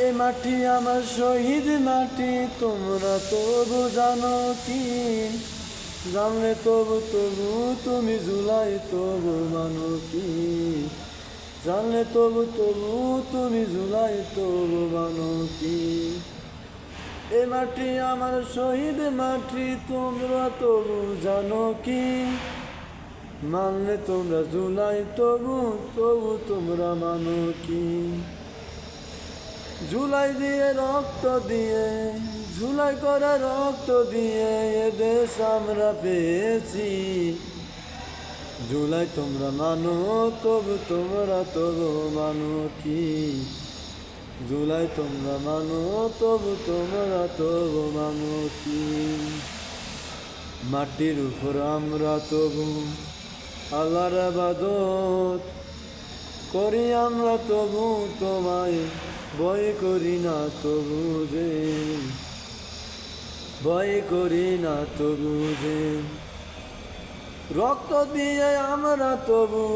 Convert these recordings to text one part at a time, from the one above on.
এ মাটি আমার শহীদ মাটি, তোমরা তবু জানো কি? জানলে তবু তবু তুমি জুলাই তবু মানো কি? জানলে তবু তবু তুমি জুলাই তবু মানো কি? এ মাটি আমার শহীদ মাটি, তোমরা তবু জানো কি? মানলে তোমরা জুলাই তবু তবু তোমরা মানো কি? জুলাই দিয়ে রক্ত দিয়ে, জুলাই করে রক্ত দিয়ে এ দেশ আমরা পেয়েছি। জুলাই তোমরা মানো তবু তোমরা তবু মানো কি? জুলাই তোমরা মানো তবু তোমরা তবু মানো কি? মাটির উপর আমরা তবু আল্লাহর ইবাদত করি, আমরা তবু তোমায় ভয় করি না তবু যে, ভয় করি না তবু যে। রক্ত দিয়ে আমরা তবু,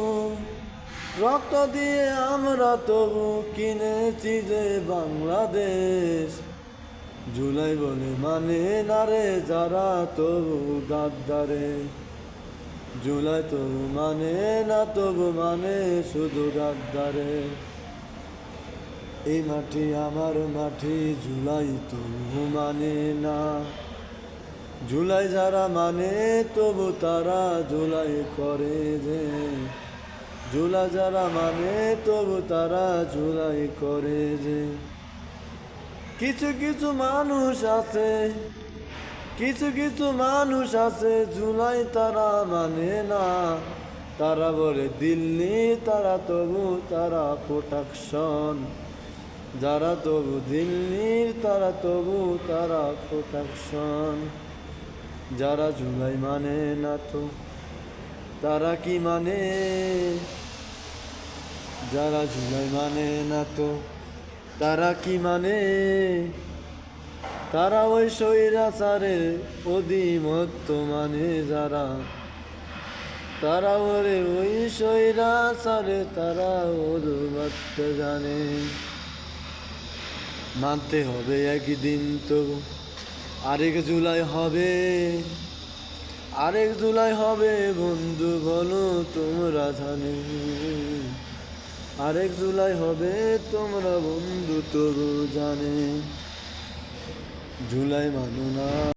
রক্ত দিয়ে আমরা তবু কিনেছি যে বাংলাদেশ। জুলাই বলে মানে না রে যারা তবু গাদ্দারে। জুলাই তবু মানে না, তবু মানে শুধু গাদ্দারে। এই মাটি আমার মাটি, জুলাই তবু মানে না। জুলাই যারা মানে তবু তারা জুলাই করে যে। জুলাই যারা মানে তবু তারা জুলাই করে যে। কিছু কিছু মানুষ আছে, কিছু কিছু মানুষ আছে জুলাই তারা মানে না। তারা বলে দিল্লি, তারা তবু তারা প্রোটেকশন। যারা তবু দিল্লির তারা তবু তারা প্রোটেকশন। যারা জুলাই মানে না তো তারা কি মানে? যারা জুলাই মানে না তো তারা কি মানে? তারা ওই স্বৈরাচারের অধীনস্থ মানে যারা। তারা ওরে ওই স্বৈরাচারে তারা অধীনস্থ জানে। মানতে হবে একদিন তো আরেক জুলাই হবে, আরেক জুলাই হবে বন্ধু বলো তোমরা জানে। আরেক জুলাই হবে তোমরা বন্ধু তবু জানে। জুলাই মানো না।